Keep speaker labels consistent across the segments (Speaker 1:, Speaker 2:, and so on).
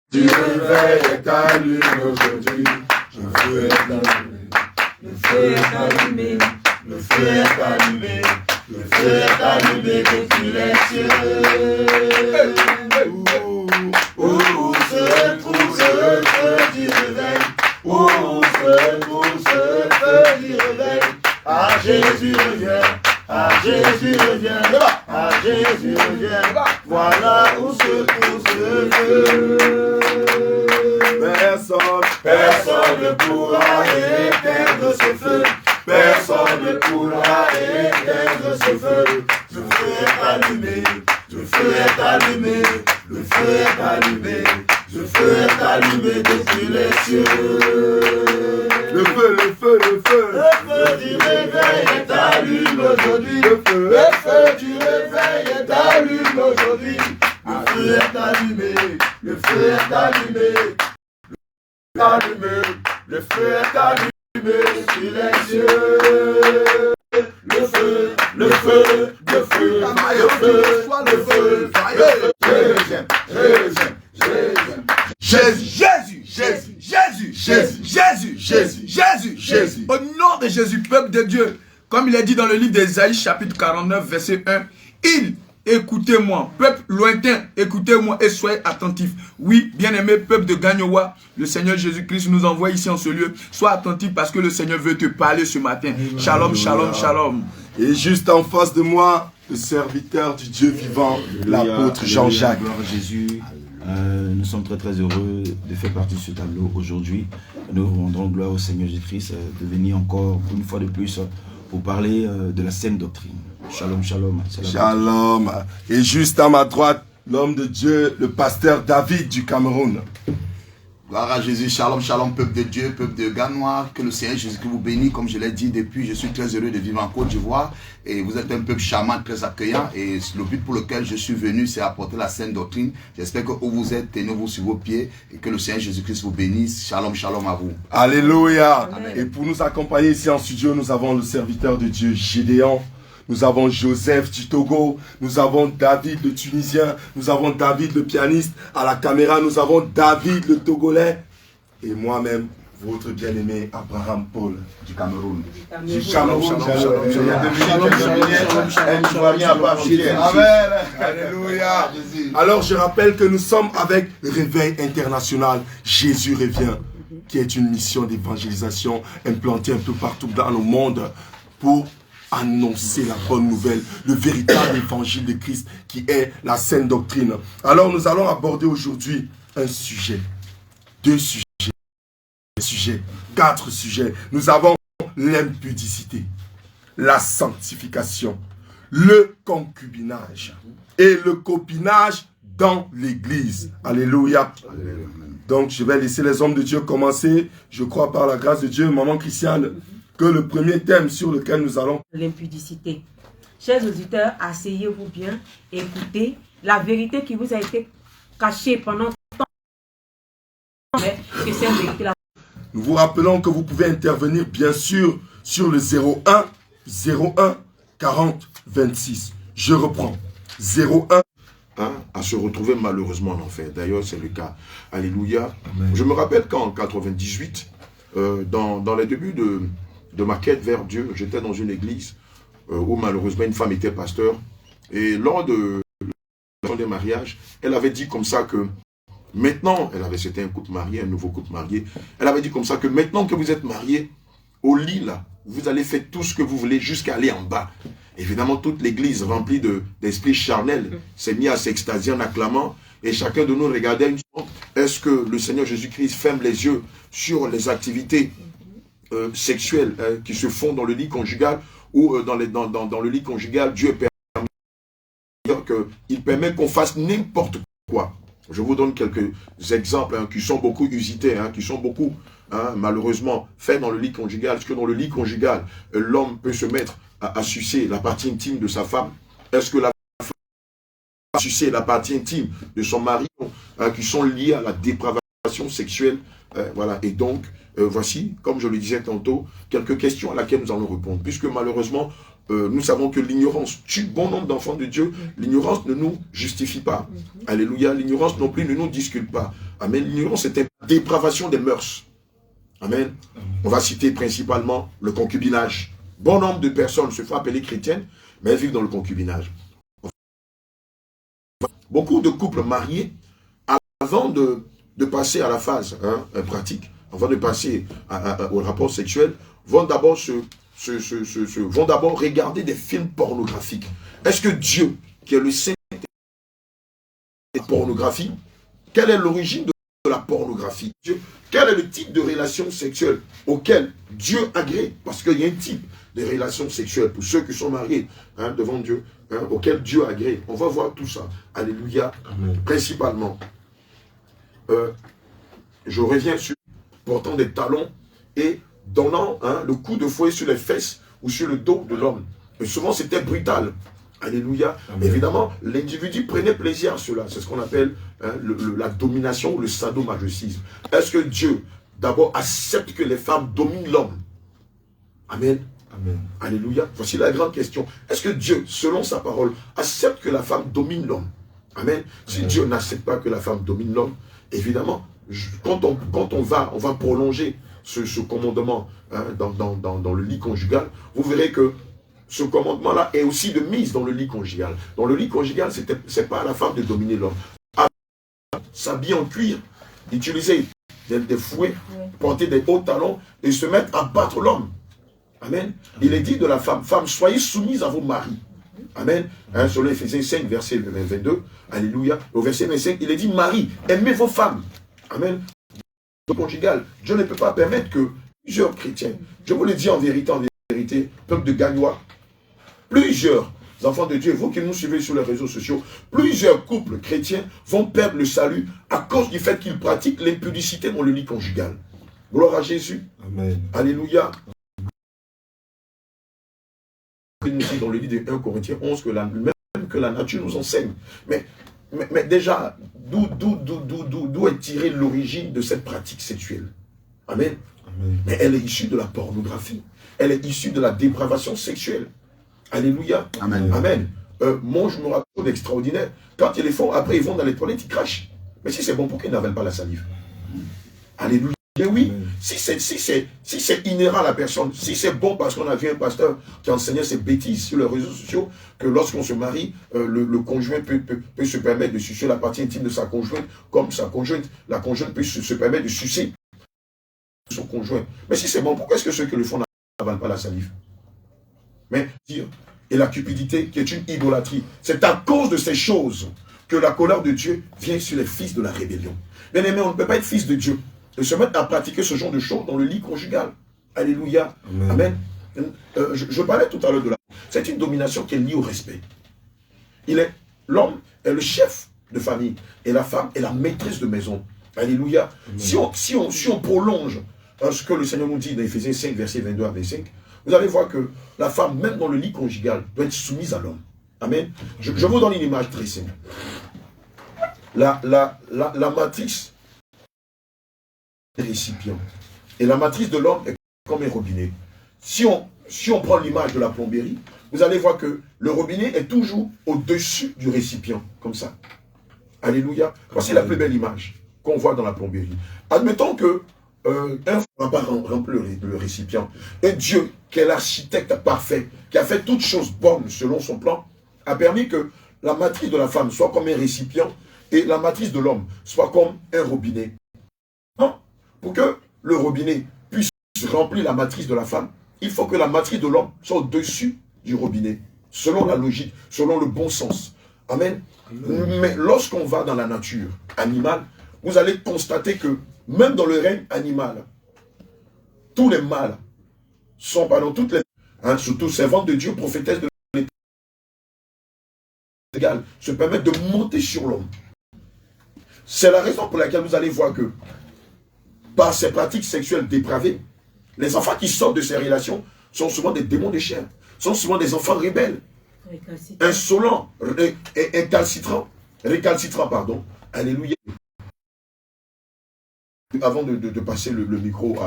Speaker 1: Du réveil est allumé aujourd'hui. Le feu est allumé. Le feu est allumé. Le feu est allumé. Le feu est allumé depuis les cieux. Où se trouve ce feu du réveil? Où se trouve ce feu du réveil? Ah, Jésus revient. Ah, Jésus revient. Ah, Jésus revient. Voilà où se trouve ce feu. Personne ne pourra éteindre ce feu. Personne ne pourra éteindre ce feu. Le feu est allumé. Le feu est allumé. Le feu est allumé. Le feu est allumé depuis les cieux. Le feu, le feu, le feu. Le feu du réveil est allumé aujourd'hui. Le feu du réveil est allumé aujourd'hui. Le feu est allumé. Le feu est allumé. Allumé. Le feu est allumé sur les cieux. Le feu, le feu, le feu, le feu, le feu,
Speaker 2: Jésus. Au nom de Jésus, peuple de Dieu, comme il est dit dans le livre d'Ésaïe, chapitre 49, verset 1, écoutez-moi, peuple lointain, écoutez-moi et soyez attentifs. Oui, bien-aimé peuple de Gagnoa, le Seigneur Jésus-Christ nous envoie ici en ce lieu. Sois attentif parce que le Seigneur veut te parler ce matin. Shalom, shalom, shalom.
Speaker 1: Et juste en face de moi, le serviteur du Dieu vivant, l'apôtre Jean-Jacques.
Speaker 3: Gloire à Jésus. Nous sommes très très heureux de faire partie de ce tableau aujourd'hui. Nous rendons gloire au Seigneur Jésus-Christ de venir encore une fois de plus pour parler de la saine doctrine. Shalom, shalom.
Speaker 1: Shalom. Et juste à ma droite, l'homme de Dieu, le pasteur David du Cameroun.
Speaker 4: Gloire à Jésus, shalom, shalom, peuple de Dieu, peuple de Ganois, que le Seigneur Jésus vous bénisse, comme je l'ai dit depuis, je suis très heureux de vivre en Côte d'Ivoire, et vous êtes un peuple charmant, très accueillant, et le but pour lequel je suis venu, c'est apporter la saine doctrine. J'espère que où vous êtes, tenez-vous sur vos pieds, et que le Seigneur Jésus-Christ vous bénisse, shalom, shalom à vous.
Speaker 1: Alléluia. Amen. Et pour nous accompagner ici en studio, nous avons le serviteur de Dieu, Gédéon. Nous avons Joseph du Togo, nous avons David le Tunisien, nous avons David le pianiste, à la caméra nous avons David le Togolais et moi-même, votre bien-aimé Abraham Paul du Cameroun. Du Cameroun. Alléluia. Alors je rappelle que nous sommes avec Réveil International, Jésus revient, qui est une mission d'évangélisation implantée un peu partout dans le monde pour annoncer la bonne nouvelle, le véritable évangile de Christ qui est la saine doctrine. Alors nous allons aborder aujourd'hui un sujet, deux sujets, quatre sujets. Nous avons l'impudicité, la sanctification, le concubinage et le copinage dans l'église. Alléluia. Donc je vais laisser les hommes de Dieu commencer, je crois par la grâce de Dieu, maman Christiane, que le premier thème sur lequel nous allons...
Speaker 5: L'impudicité. Chers auditeurs, asseyez-vous bien, écoutez la vérité qui vous a été cachée pendant tant de temps. Que cette vérité-là...
Speaker 1: Nous vous rappelons que vous pouvez intervenir bien sûr sur le 01 40 26. Je reprends. 01
Speaker 6: à se retrouver malheureusement en enfer. D'ailleurs, c'est le cas. Alléluia. Amen. Je me rappelle qu'en 98, dans les débuts de ma quête vers Dieu, j'étais dans une église où malheureusement une femme était pasteur. Et lors de des mariages, elle avait dit comme ça que maintenant, c'était un couple marié, un nouveau couple marié, elle avait dit comme ça que maintenant que vous êtes mariés, au lit là, vous allez faire tout ce que vous voulez jusqu'à aller en bas. Évidemment, toute l'église remplie d'esprits charnels s'est mise à s'extasier en acclamant et chacun de nous regardait une chose. Est-ce que le Seigneur Jésus-Christ ferme les yeux sur les activités sexuelles qui se font dans le lit conjugal ou dans le lit conjugal, Dieu permet qu'on fasse n'importe quoi. Je vous donne quelques exemples qui sont beaucoup usités, qui sont beaucoup malheureusement faits dans le lit conjugal. Est-ce que dans le lit conjugal, l'homme peut se mettre à sucer la partie intime de sa femme? Est-ce que la femme peut sucer la partie intime de son mari qui sont liés à la dépravation sexuelle? Voilà. Et donc, voici, comme je le disais tantôt, quelques questions à laquelle nous allons répondre. Puisque malheureusement, nous savons que l'ignorance tue bon nombre d'enfants de Dieu. L'ignorance ne nous justifie pas. Alléluia. L'ignorance non plus ne nous discute pas. Amen. L'ignorance, c'était la dépravation des mœurs. Amen. On va citer principalement le concubinage. Bon nombre de personnes se font appeler chrétiennes, mais elles vivent dans le concubinage. Beaucoup de couples mariés, avant de passer à la phase pratique, avant de passer au rapport sexuel, vont d'abord vont d'abord regarder des films pornographiques. Est-ce que Dieu, qui est le Saint de la pornographie, quelle est l'origine de la pornographie? Dieu, quel est le type de relation sexuelle auquel Dieu agrée? Parce qu'il y a un type de relation sexuelle pour ceux qui sont mariés devant Dieu, auquel Dieu agrée. On va voir tout ça. Alléluia. Amen. Principalement, je reviens sur portant des talons et donnant le coup de fouet sur les fesses ou sur le dos de l'homme. Et souvent, c'était brutal. Alléluia. Amen. Évidemment, l'individu prenait plaisir à cela. C'est ce qu'on appelle la domination ou le sadomasochisme. Est-ce que Dieu, d'abord, accepte que les femmes dominent l'homme? Amen. Amen. Alléluia. Voici la grande question. Est-ce que Dieu, selon sa parole, accepte que la femme domine l'homme? Amen. Si Dieu n'accepte pas que la femme domine l'homme, évidemment, quand on va prolonger ce commandement dans le lit conjugal, vous verrez que ce commandement-là est aussi de mise dans le lit conjugal. Dans le lit conjugal, c'est pas à la femme de dominer l'homme. S'habiller en cuir, utiliser des fouets, porter des hauts talons et se mettre à battre l'homme. Amen. Il est dit de la femme, femme, soyez soumise à vos maris. Amen. Selon Ephésiens 5, verset 22. Alléluia. Au verset 25, il est dit, Marie, aimez vos femmes. Amen. Conjugal, Dieu ne peut pas permettre que plusieurs chrétiens, je vous le dis en vérité, peuple de Gagnois, plusieurs enfants de Dieu, vous qui nous suivez sur les réseaux sociaux, plusieurs couples chrétiens vont perdre le salut à cause du fait qu'ils pratiquent l'impudicité dans le lit conjugal. Gloire à Jésus. Amen. Alléluia. Nous dit dans le livre de 1 Corinthiens 11 que la nature nous enseigne. Mais déjà, d'où est tirée l'origine de cette pratique sexuelle? Amen. Amen. Mais elle est issue de la pornographie. Elle est issue de la dépravation sexuelle. Alléluia. Amen. Amen. Moi, je me rappelle d'extraordinaire. Quand ils les font, après ils vont dans les toilettes, ils crachent. Mais si c'est bon, pourquoi ils n'avalent pas la salive? Alléluia. Mais oui, si c'est inhérent à la personne, si c'est bon parce qu'on a vu un pasteur qui enseignait ces bêtises sur les réseaux sociaux, que lorsqu'on se marie, le conjoint peut se permettre de sucer la partie intime de sa conjointe, comme la conjointe peut se permettre de sucer son conjoint. Mais si c'est bon, pourquoi est-ce que ceux qui le font n'avalent pas la salive? Mais dire, et la cupidité qui est une idolâtrie, c'est à cause de ces choses que la colère de Dieu vient sur les fils de la rébellion. Bien aimé, on ne peut pas être fils de Dieu et se mettre à pratiquer ce genre de choses dans le lit conjugal. Alléluia. Amen. Je parlais tout à l'heure de la... C'est une domination qui est liée au respect. L'homme est le chef de famille et la femme est la maîtresse de maison. Alléluia. Si on prolonge ce que le Seigneur nous dit dans Ephésiens 5, versets 22 à 25, vous allez voir que la femme, même dans le lit conjugal, doit être soumise à l'homme. Amen. Je vous donne une image très simple. La matrice est récipient. Et la matrice de l'homme est comme un robinet. Si on prend l'image de la plomberie, vous allez voir que le robinet est toujours au-dessus du récipient, comme ça. Alléluia. Voici la plus belle image qu'on voit dans la plomberie. Admettons que un ne va pas remplir le récipient. Et Dieu, qui est l'architecte parfait, qui a fait toutes choses bonnes selon son plan, a permis que la matrice de la femme soit comme un récipient et la matrice de l'homme soit comme un robinet. Non. Pour que le robinet puisse remplir la matrice de la femme, il faut que la matrice de l'homme soit au-dessus du robinet, selon la logique, selon le bon sens. Amen. Mais lorsqu'on va dans la nature animale, vous allez constater que même dans le règne animal, tous les mâles sont, toutes les, surtout servantes de Dieu, prophétesses de l'égal, se permettent de monter sur l'homme. C'est la raison pour laquelle vous allez voir que, par ces pratiques sexuelles dépravées, les enfants qui sortent de ces relations sont souvent des démons de chair, sont souvent des enfants rebelles, insolents, récalcitrants, pardon. Alléluia. Avant de passer le micro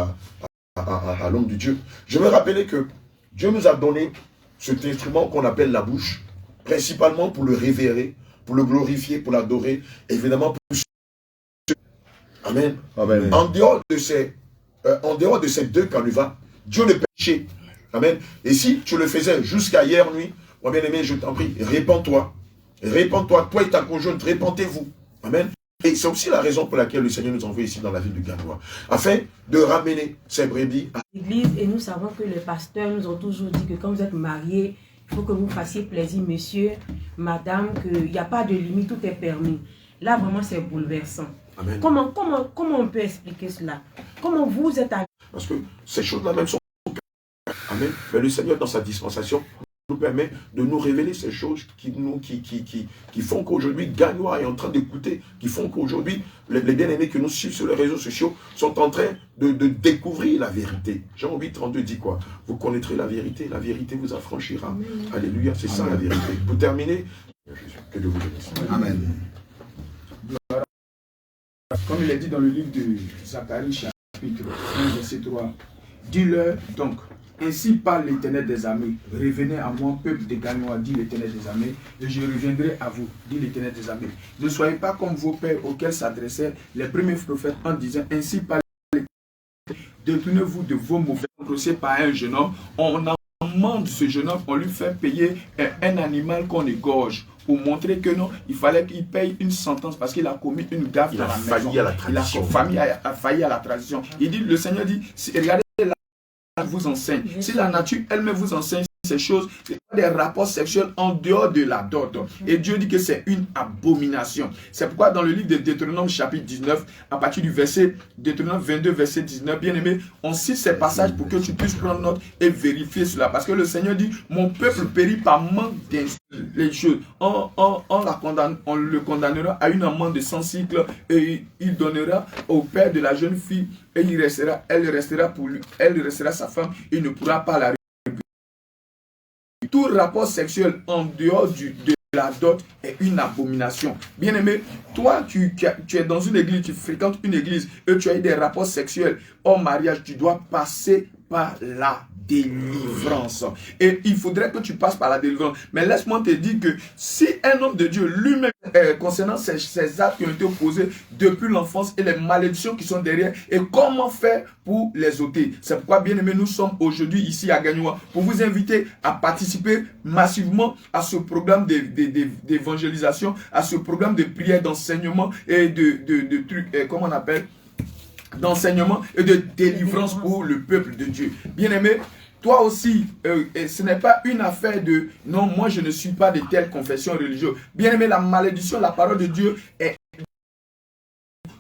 Speaker 6: à l'homme de Dieu, je me rappelais que Dieu nous a donné cet instrument qu'on appelle la bouche, principalement pour le révérer, pour le glorifier, pour l'adorer, évidemment pour Amen.
Speaker 4: Amen.
Speaker 6: En dehors de ces deux canevas, Dieu ne péchait. Amen. Et si tu le faisais jusqu'à hier nuit, mon bien-aimé, je t'en prie, répands-toi. Répands-toi, toi et ta conjointe, répentez-vous. Amen. Et c'est aussi la raison pour laquelle le Seigneur nous envoie ici dans la ville de Ganois, afin de ramener ces brebis à
Speaker 5: l'église. Et nous savons que les pasteurs nous ont toujours dit que quand vous êtes mariés, il faut que vous fassiez plaisir, monsieur, madame, qu'il n'y a pas de limite, tout est permis. Là, vraiment, c'est bouleversant.
Speaker 6: Amen.
Speaker 5: Comment on peut expliquer cela? Comment vous êtes à...
Speaker 6: Parce que ces choses-là même sont... Amen. Mais le Seigneur, dans sa dispensation, nous permet de nous révéler ces choses qui font qu'aujourd'hui, Ganois est en train d'écouter, qui font qu'aujourd'hui, les bien-aimés que nous suivons sur les réseaux sociaux sont en train de découvrir la vérité. Jean 8, 32 dit quoi? Vous connaîtrez la vérité vous affranchira. Amen. Alléluia, c'est ça la vérité. Pour terminer, que Dieu vous bénisse.
Speaker 4: Amen.
Speaker 2: Comme il est dit dans le livre de Zacharie, chapitre 1, verset 3, dis-leur donc, ainsi parle l'Éternel des armées, revenez à moi, peuple des Ganois, dit l'Éternel des armées, et je reviendrai à vous, dit l'Éternel des armées. Ne soyez pas comme vos pères auxquels s'adressaient les premiers prophètes en disant, ainsi parle l'Éternel, détournez-vous de vos mauvais procès par un jeune homme, on amende ce jeune homme, on lui fait payer un animal qu'on égorge, pour montrer que non, il fallait qu'il paye une sentence parce qu'il a commis une gaffe dans la maison. Il a failli à la tradition. Il dit, le Seigneur dit, regardez, la vous enseigne. Si la nature elle-même vous enseigne ces choses, c'est des rapports sexuels en dehors de la dot. Et Dieu dit que c'est une abomination. C'est pourquoi dans le livre de Deutéronome chapitre 19, à partir du verset Deutéronome 22, verset 19, bien aimé, on cite ces passages pour que tu puisses prendre note et vérifier cela. Parce que le Seigneur dit, mon peuple périt par manque les choses. On le condamnera à une amende de 100 cycles et il donnera au père de la jeune fille et elle restera pour lui, elle restera sa femme, il ne pourra pas la. Tout rapport sexuel en dehors de la dot est une abomination. Bien-aimé, toi, tu es dans une église, tu fréquentes une église et tu as eu des rapports sexuels hors mariage, tu dois passer par la délivrance. Et il faudrait que tu passes par la délivrance. Mais laisse-moi te dire que si un homme de Dieu lui-même, concernant ces actes qui ont été posés depuis l'enfance et les malédictions qui sont derrière, et comment faire pour les ôter. C'est pourquoi, bien aimé, nous sommes aujourd'hui ici à Ganois pour vous inviter à participer massivement à ce programme d'évangélisation, à ce programme de prière, d'enseignement et de trucs, comment on appelle, d'enseignement et de délivrance pour le peuple de Dieu. Bien-aimé, toi aussi, ce n'est pas une affaire de « non, moi je ne suis pas de telle confession religieuse ». Bien-aimé, la malédiction, la parole de Dieu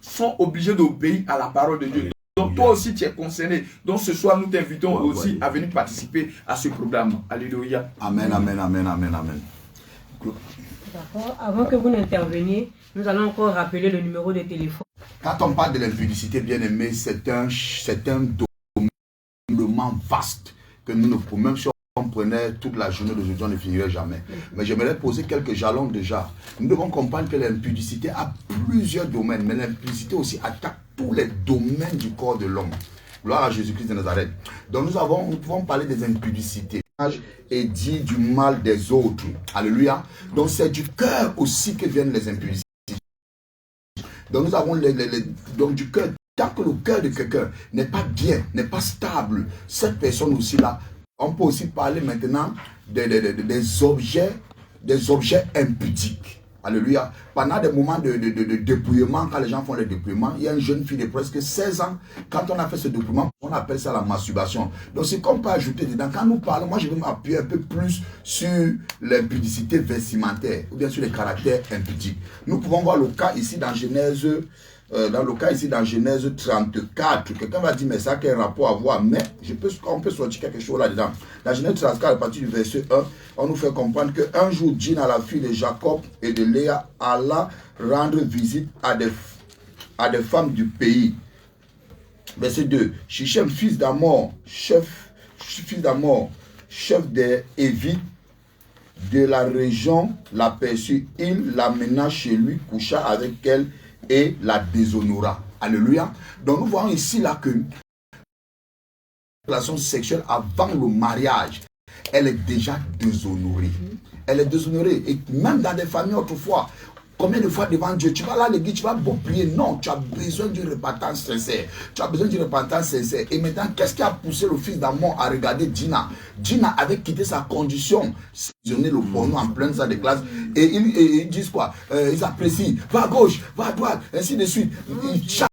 Speaker 2: sont obligés d'obéir à la parole de Dieu. Donc toi aussi tu es concerné. Donc ce soir nous t'invitons aussi à venir participer à ce programme. Alléluia.
Speaker 4: Amen, amen, amen, amen, amen.
Speaker 5: D'accord. Avant que vous n'interveniez, nous allons encore rappeler le numéro de téléphone.
Speaker 4: Quand on parle de l'impudicité, bien aimé, c'est un domaine vaste que nous ne pouvons, même si on prenait toute la journée d'aujourd'hui, on ne finirait jamais. Mais j'aimerais poser quelques jalons déjà. Nous devons comprendre que l'impudicité a plusieurs domaines, mais l'impudicité aussi attaque tous les domaines du corps de l'homme. Gloire à Jésus-Christ de Nazareth. Donc nous pouvons parler des impudicités et dire du mal des autres. Alléluia. Donc c'est du cœur aussi que viennent les impudicités. Donc nous avons donc du cœur. Tant que le cœur de quelqu'un n'est pas bien, n'est pas stable, cette personne aussi là, on peut aussi parler maintenant des objets impudiques. Alléluia. Pendant des moments de dépouillement, quand les gens font le dépouillement, il y a une jeune fille de presque 16 ans. Quand on a fait ce dépouillement, on appelle ça la masturbation. Donc c'est qu'on peut ajouter dedans. Quand nous parlons, moi je vais m'appuyer un peu plus sur l'impudicité vestimentaire ou bien sur les caractères impudiques. Nous pouvons voir le cas ici dans Genèse. Dans Genèse 34, quelqu'un va dire, mais ça a quel rapport à voir? Mais on peut sortir quelque chose là-dedans. Dans Genèse 34, à partir du verset 1, on nous fait comprendre qu'un jour, Dina, la fille de Jacob et de Léa, alla rendre visite à des femmes du pays. Verset 2, Shichem, fils d'Amor, chef des Hévites de la région, l'aperçut, il l'amena chez lui, coucha avec elle, et la déshonora. Alléluia. Donc nous voyons ici là que la relation sexuelle avant le mariage, elle est déjà déshonorée. Elle est déshonorée. Et même dans des familles autrefois, Combien de fois devant Dieu, tu vas là à l'église, tu vas beau prier. Non, tu as besoin d'une repentance sincère. Tu as besoin d'une repentance sincère. Et maintenant, qu'est-ce qui a poussé le fils d'Amon à regarder Dina? Dina avait quitté sa condition. Saisonner le porno en pleine salle de classe. Et ils disent quoi? Ils apprécient. Va à gauche, va à droite, ainsi de suite. Ils chantent.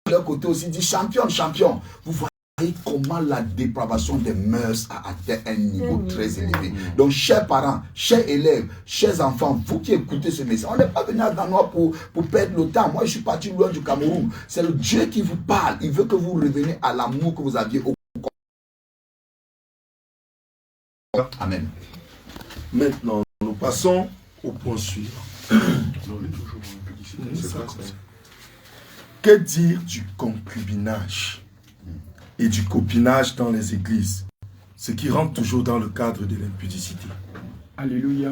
Speaker 4: De leur côté aussi, ils disent champion, champion. Vous voyez comment la dépravation des mœurs a atteint un niveau très élevé. Donc, chers parents, chers élèves, chers enfants, vous qui écoutez ce message, on n'est pas venu à Ganois pour perdre le temps. Moi, je suis parti loin du Cameroun. C'est le Dieu qui vous parle. Il veut que vous reveniez à l'amour que vous aviez au corps. Amen.
Speaker 1: Maintenant, nous passons au point suivant. Que dire du concubinage et du copinage dans les églises, ce qui rentre toujours dans le cadre de l'impudicité?
Speaker 2: Alléluia.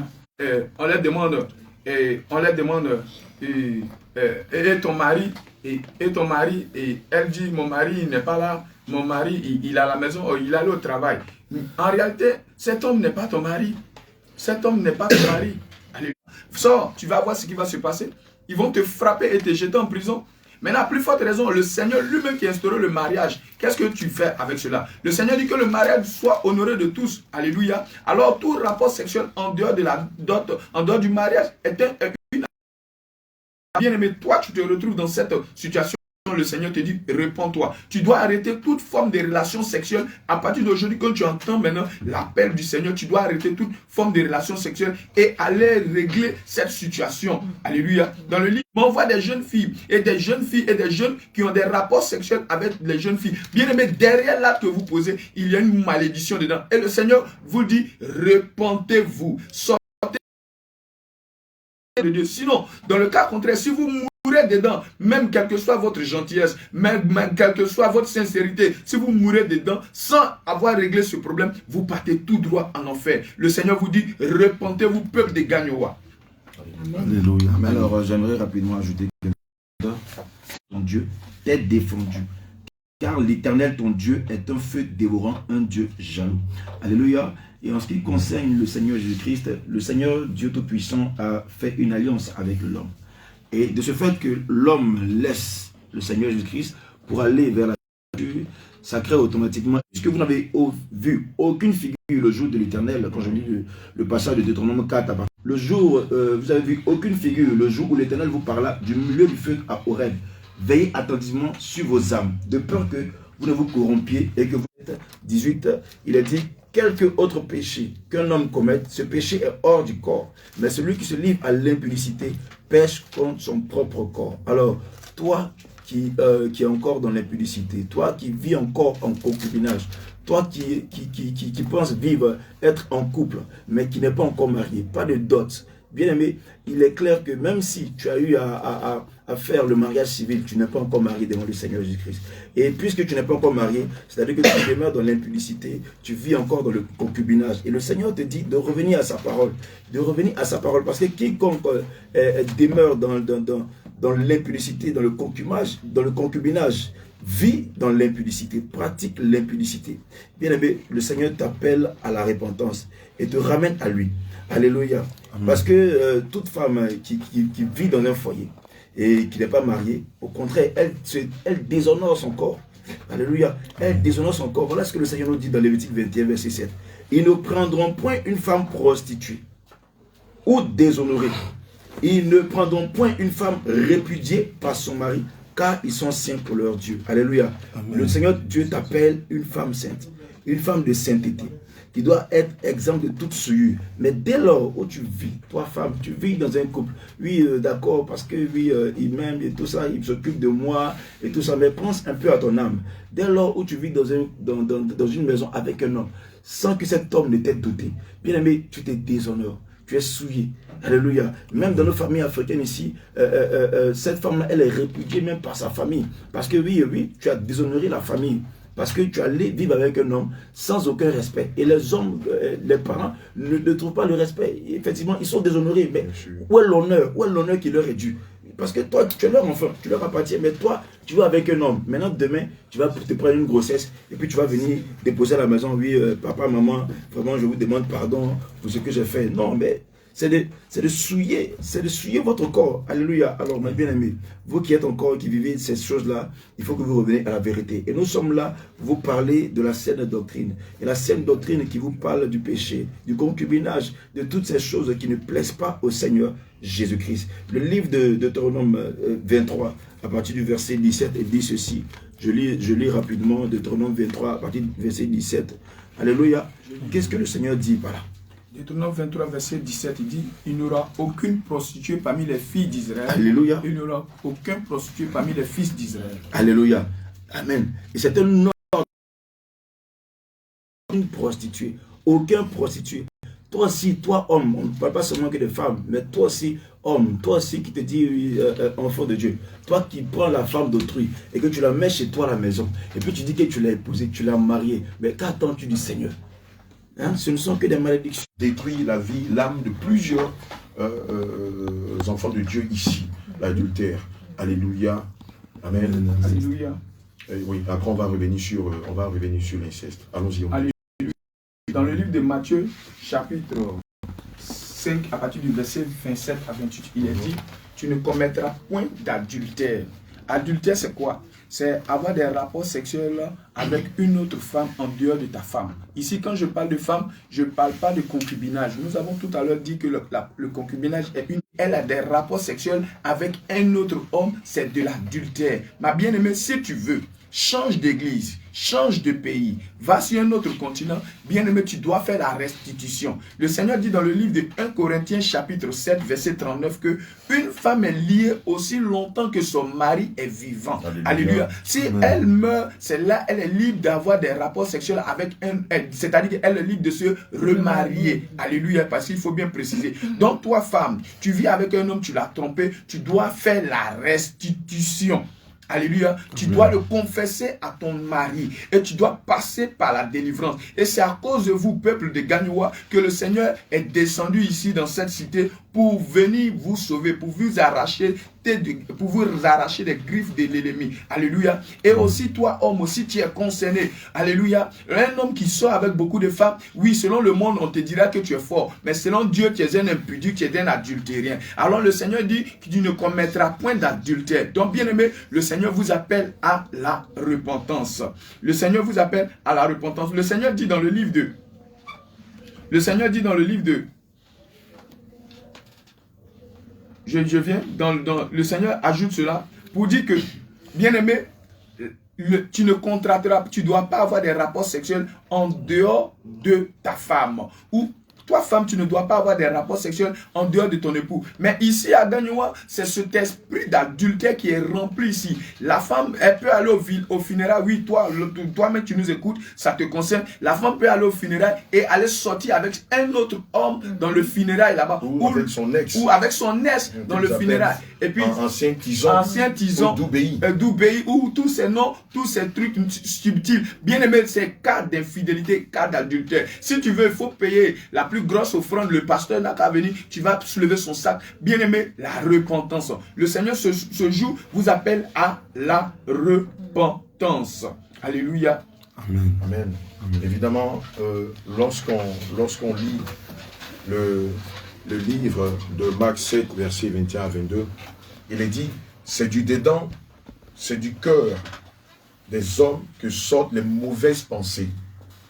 Speaker 2: On leur demande, et ton mari, et elle dit, mon mari il n'est pas là, mon mari il est à la maison, il est allé au travail. En réalité, cet homme n'est pas ton mari. Cet homme n'est pas ton mari. Alléluia. Sors, tu vas voir ce qui va se passer. Ils vont te frapper et te jeter en prison. Mais la plus forte raison, le Seigneur lui-même qui a instauré le mariage, qu'est-ce que tu fais avec cela? Le Seigneur dit que le mariage soit honoré de tous. Alléluia. Alors tout rapport sexuel en dehors de la dot, en dehors du mariage, est une... Bien-aimé, toi tu te retrouves dans cette situation. Le Seigneur te dit, réponds-toi. Tu dois arrêter toute forme de relation sexuelle. À partir d'aujourd'hui, quand tu entends maintenant l'appel du Seigneur, tu dois arrêter toute forme de relation sexuelle et aller régler cette situation. Alléluia. Dans le livre, on voit des jeunes filles et des jeunes filles et des jeunes qui ont des rapports sexuels avec les jeunes filles. Bien aimé, derrière l'acte que vous posez, il y a une malédiction dedans. Et le Seigneur vous dit, repentez-vous. Sortez de Dieu. Sinon, dans le cas contraire, si vous mourrez dedans, même quelle que soit votre gentillesse, même quelle que soit votre sincérité, si vous mourrez dedans sans avoir réglé ce problème, vous partez tout droit en enfer. Le Seigneur vous dit, repentez-vous, peuple de Gagnoa.
Speaker 3: Alléluia. Alors, j'aimerais rapidement ajouter que ton Dieu t'est défendu. Car l'Éternel, ton Dieu, est un feu dévorant, un Dieu jaloux. Alléluia. Et en ce qui concerne le Seigneur Jésus-Christ, le Seigneur Dieu Tout-Puissant a fait une alliance avec l'homme. Et de ce fait que l'homme laisse le Seigneur Jésus-Christ pour aller vers la nature, ça crée automatiquement, puisque vous n'avez vu aucune figure le jour de l'Éternel, quand je lis le passage de Deutéronome 4, le jour, vous avez vu aucune figure le jour où l'Éternel vous parla du milieu du feu à Horeb. Veillez attentivement sur vos âmes, de peur que vous ne vous corrompiez et que vous êtes 18. Il a dit, quelque autre péché qu'un homme commette, ce péché est hors du corps. Mais celui qui se livre à l'impudicité pêche contre son propre corps. Alors, toi qui es encore dans l'impudicité, toi qui vis encore en concubinage, toi qui penses vivre, être en couple, mais qui n'est pas encore marié, pas de dot. Bien aimé, il est clair que même si tu as eu à faire le mariage civil, tu n'es pas encore marié devant le Seigneur Jésus-Christ. Et puisque tu n'es pas encore marié, c'est-à-dire que tu demeures dans l'impudicité, tu vis encore dans le concubinage. Et le Seigneur te dit de revenir à sa parole. De revenir à sa parole. Parce que quiconque demeure dans l'impudicité, dans le concubinage, vit dans l'impudicité, pratique l'impudicité. Bien aimé, le Seigneur t'appelle à la repentance et te ramène à lui. Alléluia. Amen. Parce que toute femme qui vit dans un foyer et qui n'est pas mariée, au contraire, elle déshonore son corps. Alléluia. Elle déshonore son corps. Voilà ce que le Seigneur nous dit dans Lévitique 21, verset 7. Ils ne prendront point une femme prostituée ou déshonorée. Ils ne prendront point une femme répudiée par son mari, car ils sont saints pour leur Dieu. Alléluia. Amen. Le Seigneur Dieu t'appelle une femme sainte, une femme de sainteté, qui doit être exempt de toute souillure. Mais dès lors où tu vis, toi femme, tu vis dans un couple, oui d'accord, parce que oui, il m'aime et tout ça, il s'occupe de moi et tout ça, mais pense un peu à ton âme. Dès lors où tu vis dans une maison avec un homme, sans que cet homme ne t'ait doté, bien aimé, tu te déshonores, tu es souillé. Alléluia. Même dans nos familles africaines ici, cette femme-là, elle est répudiée même par sa famille. Parce que oui, tu as déshonoré la famille. Parce que tu allais vivre avec un homme sans aucun respect. Et les hommes, les parents, ne trouvent pas le respect. Et effectivement, ils sont déshonorés. Mais où est l'honneur? Où est l'honneur qui leur est dû? Parce que toi, tu es leur enfant, tu leur appartiens. Mais toi, tu vas avec un homme. Maintenant, demain, tu vas te prendre une grossesse. Et puis, tu vas venir déposer à la maison. Oui, papa, maman, vraiment, je vous demande pardon pour ce que j'ai fait. Non, mais c'est de souiller votre corps. Alléluia. Alors, mes bien-aimés, vous qui êtes encore, qui vivez ces choses-là, il faut que vous reveniez à la vérité. Et nous sommes là pour vous parler de la saine doctrine. Et la saine doctrine qui vous parle du péché, du concubinage, de toutes ces choses qui ne plaisent pas au Seigneur Jésus-Christ. Le livre de Deutéronome 23, à partir du verset 17, il dit ceci. Je lis rapidement Deutéronome 23, à partir du verset 17. Alléluia. Qu'est-ce que le Seigneur dit par là?
Speaker 2: Deutéronome 23, verset 17, il dit, il n'y aura aucune prostituée parmi les filles d'Israël.
Speaker 3: Alléluia.
Speaker 2: Il n'y aura aucun prostitué parmi les fils d'Israël.
Speaker 3: Alléluia. Amen. Et c'est un ordre. Une prostituée. Aucun prostitué. Toi aussi, toi homme, on ne parle pas seulement que de femmes, mais toi aussi homme, toi aussi qui te dis enfant de Dieu, toi qui prends la femme d'autrui et que tu la mets chez toi à la maison, et puis tu dis que tu l'as épousée, que tu l'as mariée, mais qu'attends-tu du Seigneur? Hein? Ce ne sont que des malédictions.
Speaker 6: Détruit la vie, l'âme de plusieurs enfants de Dieu ici. L'adultère. Alléluia. Amen.
Speaker 2: Alléluia.
Speaker 6: Oui, après on va revenir sur l'inceste. Allons-y.
Speaker 2: Dans le livre de Matthieu, chapitre 5, à partir du verset 27 à 28, il est dit, tu ne commettras point d'adultère. Adultère, c'est quoi? C'est avoir des rapports sexuels avec une autre femme en dehors de ta femme. Ici, quand je parle de femme, je ne parle pas de concubinage. Nous avons tout à l'heure dit que le concubinage est elle a des rapports sexuels avec un autre homme, c'est de l'adultère. Ma bien-aimée, si tu veux, change d'église, change de pays, va sur un autre continent, bien-aimé, tu dois faire la restitution. Le Seigneur dit dans le livre de 1 Corinthiens chapitre 7 verset 39 que une femme est liée aussi longtemps que son mari est vivant. Alléluia. Alléluia. Si elle meurt, c'est là elle est libre d'avoir des rapports sexuels avec c'est-à-dire qu'elle est libre de se remarier. Alléluia, parce qu'il faut bien préciser. Donc toi femme, tu vis avec un homme, tu l'as trompé, tu dois faire la restitution. Alléluia. Tu dois le confesser à ton mari et tu dois passer par la délivrance. Et c'est à cause de vous, peuple de Gagnoua, que le Seigneur est descendu ici dans cette cité pour venir vous sauver, pour vous arracher des griffes de l'ennemi. Alléluia. Et aussi toi, homme, aussi tu es concerné. Alléluia. Un homme qui sort avec beaucoup de femmes, oui, selon le monde, on te dira que tu es fort. Mais selon Dieu, tu es un impudique, tu es un adultérien. Alors le Seigneur dit que tu ne commettras point d'adultère. Donc, bien aimé, le Seigneur vous appelle à la repentance. Le Seigneur vous appelle à la repentance. Le Seigneur dit dans le livre de... Je viens dans le Seigneur ajoute cela pour dire que, bien aimé, tu ne contracteras, tu ne dois pas avoir des rapports sexuels en dehors de ta femme. Ou toi, femme, tu ne dois pas avoir des rapports sexuels en dehors de ton époux. Mais ici, à Gagnoua, c'est cet esprit d'adultère qui est rempli ici. La femme, elle peut aller au funérail. Oui, toi-même, tu nous écoutes, ça te concerne. La femme peut aller au funérail et aller sortir avec un autre homme dans le funérail là-bas.
Speaker 6: Ou avec son ex.
Speaker 2: Ou avec son ex dans le funérail. Et puis,
Speaker 6: ancien tison.
Speaker 2: Doubéi, ou tous ces noms, tous ces trucs subtils. Bien aimé, c'est cas d'infidélité, cas d'adultère. Si tu veux, il faut payer la plus grosse offrande, le pasteur n'a qu'à venir, tu vas soulever son sac. Bien aimé, la repentance. Le Seigneur ce jour vous appelle à la repentance. Alléluia.
Speaker 6: Amen. Amen. Amen. Évidemment, lorsqu'on lit le livre de Marc 7, versets 21 à 22, il est dit, c'est du dedans, c'est du cœur des hommes que sortent les mauvaises pensées.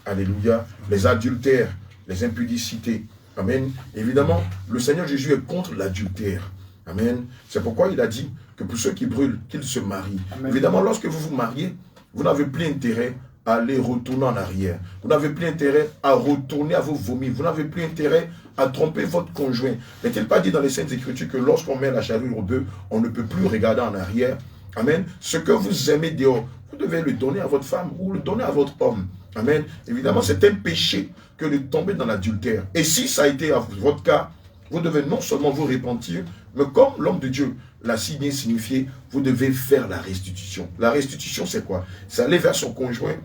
Speaker 6: Alléluia. Les adultères, les impudicités. Amen. Évidemment, le Seigneur Jésus est contre l'adultère. Amen. C'est pourquoi il a dit que pour ceux qui brûlent, qu'ils se marient. Amen. Évidemment, lorsque vous vous mariez, vous n'avez plus intérêt à aller retourner en arrière. Vous n'avez plus intérêt à retourner à vos vomis. Vous n'avez plus intérêt à tromper votre conjoint. N'est-il pas dit dans les Saintes Écritures que lorsqu'on met la charrue au bœuf, on ne peut plus regarder en arrière? Amen. Ce que vous aimez dehors, vous devez le donner à votre femme ou le donner à votre homme. Amen. Évidemment, c'est un péché que de tomber dans l'adultère. Et si ça a été votre cas, vous devez non seulement vous repentir, mais comme l'homme de Dieu l'a si bien signifié, vous devez faire la restitution. La restitution, c'est quoi? C'est aller vers son conjoint,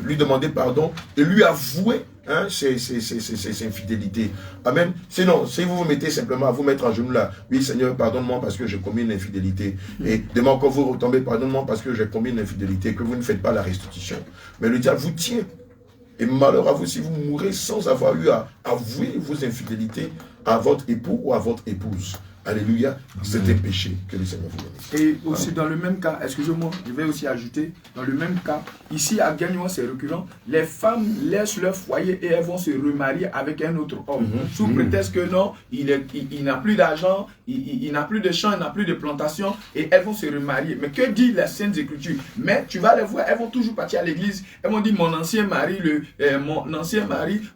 Speaker 6: lui demander pardon et lui avouer ses infidélités. Amen. Sinon, si vous vous mettez simplement à vous mettre à genoux là, oui Seigneur, pardonne-moi parce que j'ai commis une infidélité. Et demain encore vous retombez, pardonne-moi parce que j'ai commis une infidélité, que vous ne faites pas la restitution. Mais le diable vous tient. Et malheur à vous si vous mourrez sans avoir eu à avouer vos infidélités à votre époux ou à votre épouse. Alléluia, c'était péché. Que le Seigneur vous bénisse.
Speaker 2: Et aussi dans le même cas, excusez-moi, je vais aussi ajouter, dans le même cas, ici à Gagnois, c'est récurrent, les femmes laissent leur foyer et elles vont se remarier avec un autre homme. Sous prétexte que non, il n'a plus d'argent, il n'a plus de champs, il n'a plus de plantation, et elles vont se remarier. Mais que dit la Sainte Écriture? Mais tu vas les voir, elles vont toujours partir à l'église, elles vont dire mon ancien mari,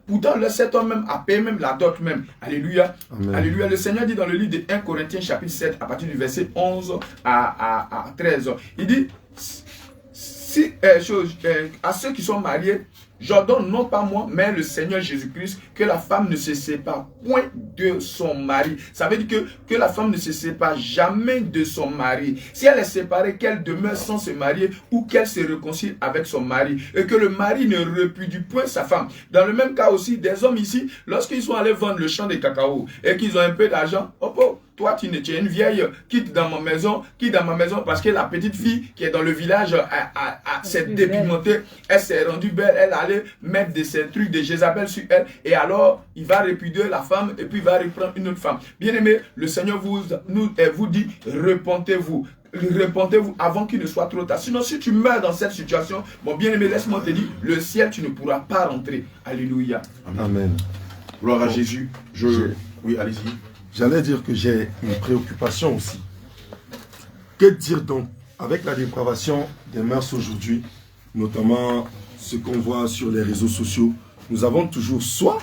Speaker 2: pourtant cet homme même a payé même la dot même. Alléluia. Amen. Alléluia. Le Seigneur dit dans le livre de 1 Corinthiens chapitre 7 à partir du verset 11 à 13. Il dit à ceux qui sont mariés, j'ordonne non pas moi, mais le Seigneur Jésus-Christ, que la femme ne se sépare point de son mari. Ça veut dire que la femme ne se sépare jamais de son mari. Si elle est séparée, qu'elle demeure sans se marier ou qu'elle se réconcilie avec son mari. Et que le mari ne repudie point sa femme. Dans le même cas aussi, des hommes ici, lorsqu'ils sont allés vendre le champ de cacao et qu'ils ont un peu d'argent, toi, tu es une vieille, quitte dans ma maison parce que la petite fille qui est dans le village s'est dépigmentée, elle s'est rendue belle, elle allait mettre ces trucs de Jézabel sur elle et alors il va répudier la femme et puis il va reprendre une autre femme. Bien aimé, le Seigneur vous dit, repentez-vous. Repentez-vous avant qu'il ne soit trop tard. Sinon, si tu meurs dans cette situation, mon bien-aimé, laisse-moi te dire, le ciel, tu ne pourras pas rentrer. Alléluia.
Speaker 1: Amen.
Speaker 6: Gloire à Jésus. Oui, allez-y.
Speaker 1: J'allais dire que j'ai une préoccupation aussi. Que dire donc avec la dépravation des mœurs aujourd'hui, notamment ce qu'on voit sur les réseaux sociaux? Nous avons toujours soit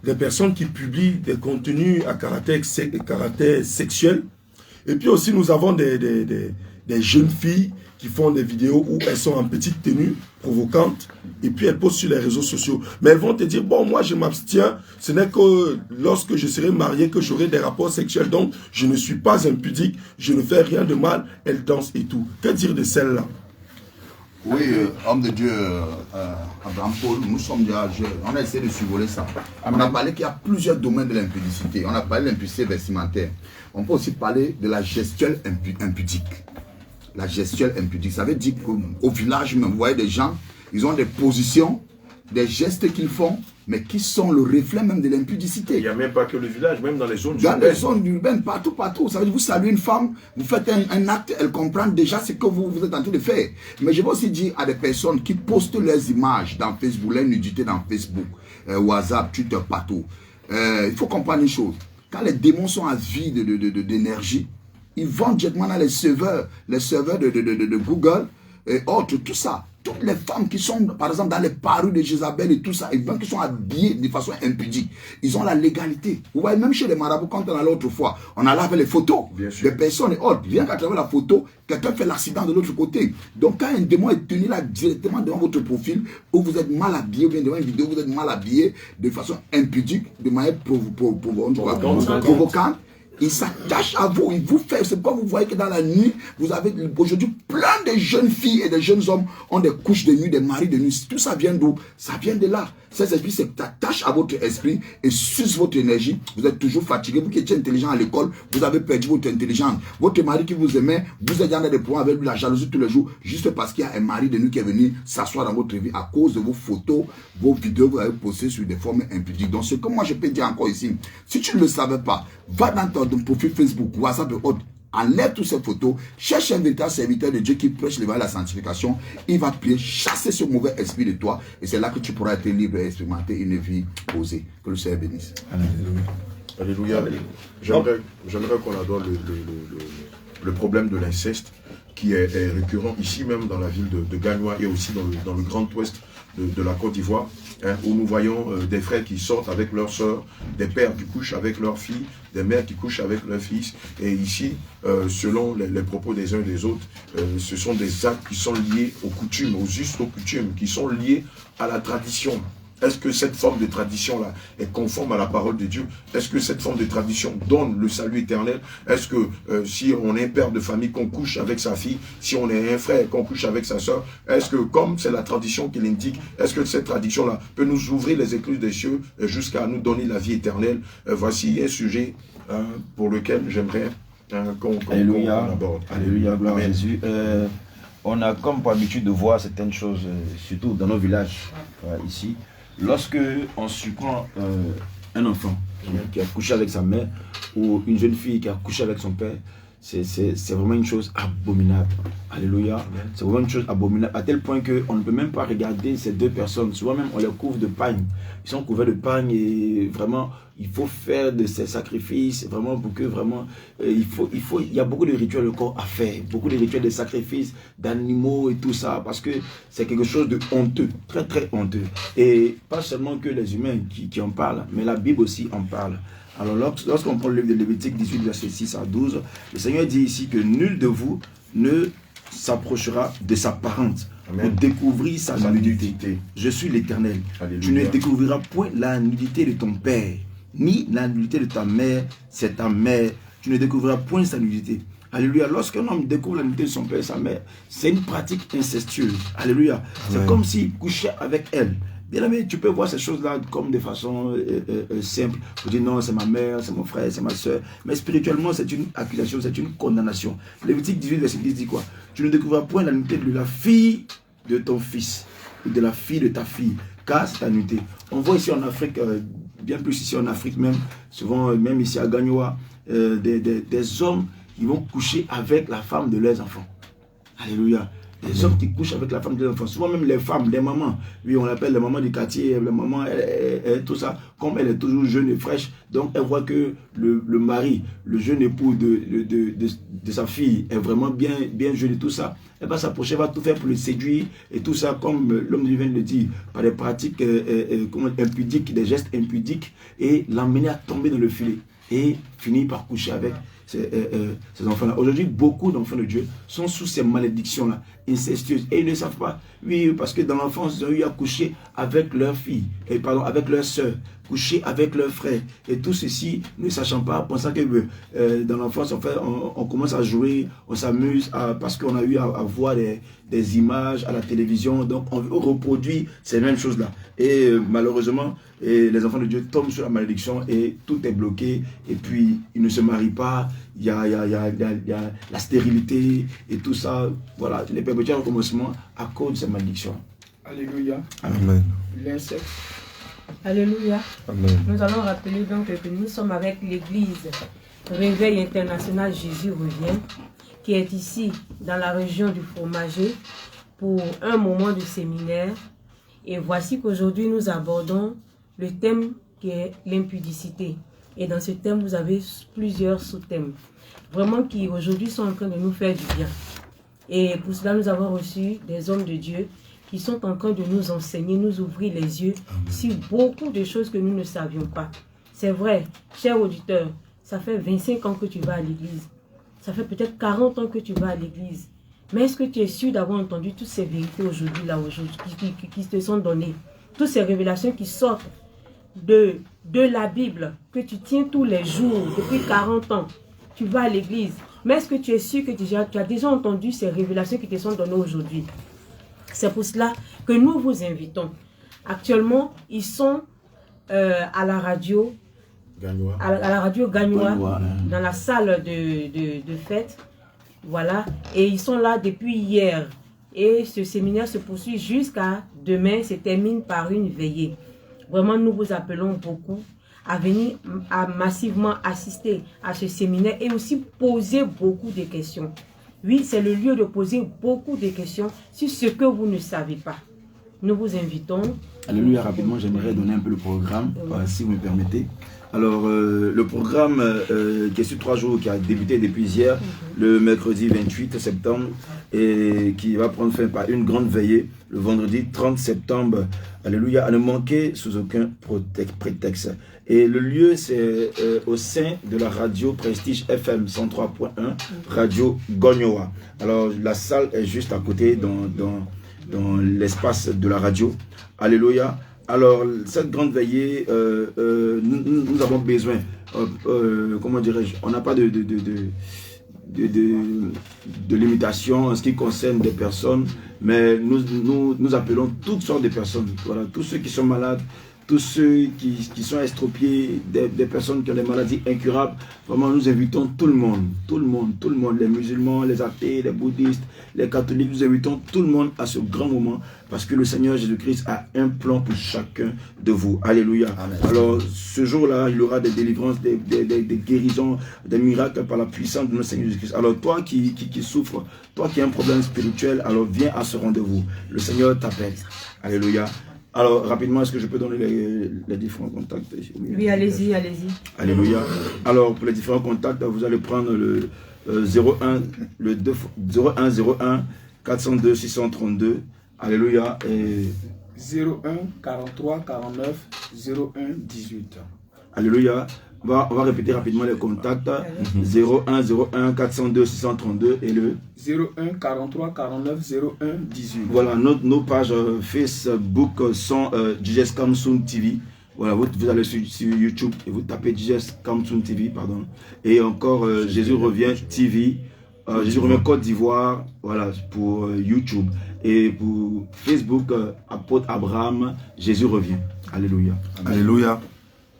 Speaker 1: des personnes qui publient des contenus à caractère sexuel, et puis aussi nous avons des jeunes filles qui font des vidéos où elles sont en petite tenue provocante et puis elles postent sur les réseaux sociaux. Mais elles vont te dire, bon, moi je m'abstiens, ce n'est que lorsque je serai marié que j'aurai des rapports sexuels, donc je ne suis pas impudique, je ne fais rien de mal, elles dansent et tout. Que dire de celles-là?
Speaker 4: Oui, homme de Dieu, Abraham Paul, nous sommes déjà jeunes, on a essayé de survoler ça. On a parlé qu'il y a plusieurs domaines de l'impudicité. On a parlé de l'impudicité vestimentaire. On peut aussi parler de la gestuelle impudique. La gestuelle impudique, ça veut dire qu'au village même, vous voyez des gens, ils ont des positions, des gestes qu'ils font, mais qui sont le reflet même de l'impudicité.
Speaker 6: Il n'y a même pas que le village, même dans les zones
Speaker 4: urbaines. Dans les zones urbaines, partout. Ça veut dire, vous saluez une femme, vous faites un acte, elle comprend déjà ce que vous êtes en train de faire. Mais je vais aussi dire à des personnes qui postent leurs images dans Facebook, leur nudité dans Facebook, WhatsApp, Twitter, partout. Il faut comprendre une chose. Quand les démons sont à vide d'énergie, ils vont directement dans les serveurs de Google et autres, tout ça. Toutes les femmes qui sont, par exemple, dans les parures de Jézabel et tout ça, et qui sont habillées de façon impudique, ils ont la légalité. Vous voyez, même chez les marabouts, quand on allait autrefois, on allait avec les photos des personnes et autres. Bien qu'à travers la photo, quelqu'un fait l'accident de l'autre côté. Donc, quand un démon est tenu là directement devant votre profil, où vous êtes mal habillé, ou bien devant une vidéo où vous êtes mal habillé, de façon impudique, de manière provocante, il s'attache à vous, il vous fait. C'est pourquoi vous voyez que dans la nuit, vous avez aujourd'hui plein de jeunes filles et de jeunes hommes ont des couches de nuit, des maris de nuit. Tout ça vient d'où? Ça vient de là. Ces esprits s'attachent à votre esprit et sucent votre énergie. Vous êtes toujours fatigué. Vous qui étiez intelligent à l'école, vous avez perdu votre intelligence. Votre mari qui vous aimait, vous êtes dans des problèmes avec lui, la jalousie tous les jours, juste parce qu'il y a un mari de nuit qui est venu s'asseoir dans votre vie à cause de vos photos, vos vidéos que vous avez postées sur des formes impudiques. Donc, ce que moi je peux dire encore ici, si tu ne le savais pas, va dans ton profil Facebook, WhatsApp et autres, enlève toutes ces photos, cherche un véritable serviteur de Dieu qui prêche l'évangile de la sanctification, il va prier, chasser ce mauvais esprit de toi, et c'est là que tu pourras être libre et expérimenter une vie posée. Que le Seigneur bénisse.
Speaker 6: Alléluia. J'aimerais qu'on adore le problème de l'inceste qui est récurrent ici même dans la ville de Gagnois et aussi dans le Grand Ouest de la Côte d'Ivoire, hein, où nous voyons des frères qui sortent avec leurs sœurs, des pères qui couchent avec leurs filles, des mères qui couchent avec leurs fils. Et ici, selon les propos des uns et des autres, ce sont des actes qui sont liés aux coutumes, aux us, aux coutumes, qui sont liés à la tradition. Est-ce que cette forme de tradition-là est conforme à la parole de Dieu? Est-ce que cette forme de tradition donne le salut éternel? Est-ce que si on est un père de famille, qu'on couche avec sa fille, si on est un frère, qu'on couche avec sa soeur, est-ce que comme c'est la tradition qui l'indique, est-ce que cette tradition-là peut nous ouvrir les écluses des cieux jusqu'à nous donner la vie éternelle? Voici un sujet pour lequel j'aimerais qu'on aborde.
Speaker 3: Alléluia, gloire à Jésus. On a comme pour habitude de voir certaines choses, surtout dans nos villages, ici. Lorsque on surprend un enfant qui a couché avec sa mère ou une jeune fille qui a couché avec son père, c'est vraiment une chose abominable. Alléluia. C'est vraiment une chose abominable à tel point qu'on ne peut même pas regarder ces deux personnes. Souvent même on les couvre de pagne. Ils sont couverts de pagne et vraiment il faut faire de ces sacrifices vraiment pour que vraiment il y a beaucoup de rituels de corps à faire, beaucoup de rituels de sacrifices d'animaux et tout ça parce que c'est quelque chose de honteux, très très honteux. Et pas seulement que les humains qui en parlent, mais la Bible aussi en parle. Alors lorsqu'on prend le livre de Lévitique 18, verset 6 à 12, le Seigneur dit ici que nul de vous ne s'approchera de sa parente pour découvrir sa nudité. Je suis l'Éternel. Tu ne découvriras point la nudité de ton père, ni la nudité de ta mère, c'est ta mère. Tu ne découvriras point sa nudité. Alléluia. Lorsqu'un homme découvre la nudité de son père et sa mère, c'est une pratique incestueuse. Alléluia. C'est comme s'il couchait avec elle. Bien aimé, tu peux voir ces choses-là comme de façon simple. Pour dire non, c'est ma mère, c'est mon frère, c'est ma soeur. Mais spirituellement, c'est une accusation, c'est une condamnation. Lévitique 18, verset 10 dit quoi? Tu ne découvriras point la nudité de la fille de ton fils ou de la fille de ta fille, car c'est ta nudité. On voit ici en Afrique, bien plus ici en Afrique même, souvent même ici à Gagnoa, des hommes qui vont coucher avec la femme de leurs enfants. Alléluia. Les hommes qui couchent avec la femme de leurs enfants, souvent même les femmes, les mamans, oui, on l'appelle les mamans du quartier, les mamans, tout ça, comme elle est toujours jeune et fraîche, donc elle voit que le mari, le jeune époux de sa fille est vraiment bien jeune et tout ça, elle va s'approcher, elle va tout faire pour le séduire et tout ça, comme l'homme de Dieu vient de le dire, par des pratiques impudiques, des gestes impudiques, et l'emmener à tomber dans le filet et finir par coucher avec ces enfants-là. Aujourd'hui, beaucoup d'enfants de Dieu sont sous ces malédictions-là, incestueuses, et ils ne savent pas. Oui, parce que dans l'enfance, ils ont eu à coucher avec leur fille, avec leur soeur, coucher avec leur frère, et tout ceci, ne sachant pas, pensant que dans l'enfance, en fait, on commence à jouer, on s'amuse, parce qu'on a eu à voir des images à la télévision, donc on reproduit ces mêmes choses-là. Et malheureusement, les enfants de Dieu tombent sur la malédiction et tout est bloqué, et puis ils ne se marient pas, il y a la stérilité et tout ça, voilà, les perpétuels recommencements à cause de ces malédictions.
Speaker 2: Alléluia.
Speaker 1: Amen.
Speaker 2: L'inceste.
Speaker 5: Alléluia.
Speaker 1: Amen.
Speaker 5: Nous allons rappeler donc que nous sommes avec l'église Réveil International Jésus Revient, qui est ici dans la région du Fromager pour un moment de séminaire. Et voici qu'aujourd'hui nous abordons le thème qui est l'impudicité. Et dans ce thème, vous avez plusieurs sous-thèmes, vraiment qui aujourd'hui sont en train de nous faire du bien. Et pour cela, nous avons reçu des hommes de Dieu qui sont en train de nous enseigner, nous ouvrir les yeux sur beaucoup de choses que nous ne savions pas. C'est vrai, cher auditeur, ça fait 25 ans que tu vas à l'église. Ça fait peut-être 40 ans que tu vas à l'église. Mais est-ce que tu es sûr d'avoir entendu toutes ces vérités aujourd'hui, qui te sont données? Toutes ces révélations qui sortent de la Bible, que tu tiens tous les jours, depuis 40 ans. Tu vas à l'église. Mais est-ce que tu es sûr que tu as déjà entendu ces révélations qui te sont données aujourd'hui? C'est pour cela que nous vous invitons. Actuellement, ils sont à la radio Gagnoa, à la radio Gagnoa, dans la salle de fête. Voilà. Et ils sont là depuis hier. Et ce séminaire se poursuit jusqu'à demain, se termine par une veillée. Vraiment, nous vous appelons beaucoup à venir à massivement assister à ce séminaire et aussi poser beaucoup de questions. Oui, c'est le lieu de poser beaucoup de questions sur ce que vous ne savez pas. Nous vous invitons.
Speaker 3: Alléluia, rapidement, j'aimerais donner un peu le programme, si vous me permettez. Alors, le programme qui est sur 3 jours, qui a débuté depuis hier, le mercredi 28 septembre, et qui va prendre fin par une grande veillée, le vendredi 30 septembre. Alléluia, à ne manquer sous aucun prétexte. Et le lieu, c'est au sein de la radio Prestige FM 103.1, radio Gagnoa. Alors, la salle est juste à côté, dans l'espace de la radio. Alléluia. Alors, cette grande veillée, nous avons besoin, comment dirais-je, on n'a pas de limitation en ce qui concerne des personnes, mais nous appelons toutes sortes de personnes. Voilà, tous ceux qui sont malades, tous ceux qui sont estropiés, des personnes qui ont des maladies incurables. Vraiment, nous invitons tout le monde, les musulmans, les athées, les bouddhistes, les catholiques, nous invitons tout le monde à ce grand moment parce que le Seigneur Jésus-Christ a un plan pour chacun de vous. Alléluia. Amen. Alors, ce jour-là, il y aura des délivrances, des guérisons, des miracles par la puissance de notre Seigneur Jésus-Christ. Alors, toi qui souffres, toi qui as un problème spirituel, alors viens à ce rendez-vous. Le Seigneur t'appelle. Alléluia. Alors, rapidement, est-ce que je peux donner les différents contacts?
Speaker 5: Oui, allez-y.
Speaker 3: Alléluia. Alors, pour les différents contacts, vous allez prendre le 01 402 632. Alléluia. Et
Speaker 2: 01 43 49 01 18.
Speaker 3: Alléluia. On va répéter rapidement les contacts. 01 402 632 et le
Speaker 2: 01 43 49 01 18.
Speaker 3: Voilà, nos pages Facebook sont Jesus Kamsun TV. Voilà, vous allez sur YouTube et vous tapez Jesus Kamsun TV, pardon. Et encore Jésus revient TV, Jésus revient Côte d'Ivoire, voilà, pour YouTube. Et pour Facebook, Apôtre Abraham, Jésus revient. Alléluia.
Speaker 1: Amen. Alléluia.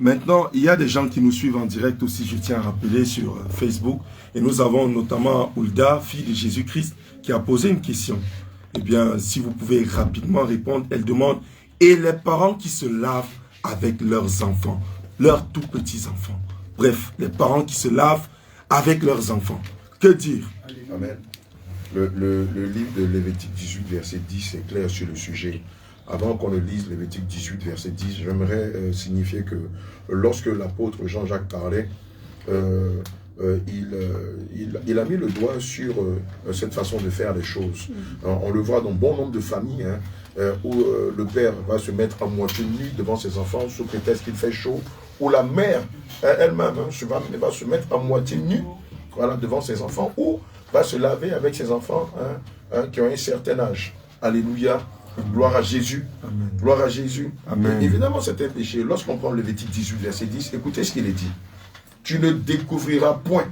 Speaker 1: Maintenant, il y a des gens qui nous suivent en direct aussi, je tiens à rappeler, sur Facebook. Et nous avons notamment Hulda, fille de Jésus-Christ, qui a posé une question. Eh bien, si vous pouvez rapidement répondre, elle demande, et les parents qui se lavent avec leurs enfants, leurs tout petits enfants. Bref, les parents qui se lavent avec leurs enfants. Que dire?
Speaker 6: Amen. Le livre de Lévitique 18, verset 10 est clair sur le sujet. Avant qu'on ne lise Lévitique 18, verset 10, j'aimerais signifier que lorsque l'apôtre Jean-Jacques parlait, il a mis le doigt sur cette façon de faire les choses. On le voit dans bon nombre de familles, où le père va se mettre à moitié nu devant ses enfants sous prétexte qu'il fait chaud, ou la mère elle-même va se mettre à moitié nue, voilà, devant ses enfants, ou va se laver avec ses enfants qui ont un certain âge. Alléluia. Gloire à Jésus.
Speaker 1: Amen.
Speaker 6: Gloire à Jésus.
Speaker 1: Amen.
Speaker 6: Évidemment, c'est un péché. Lorsqu'on prend le Lévitique 18, verset 10, écoutez ce qu'il est dit. Tu ne découvriras point,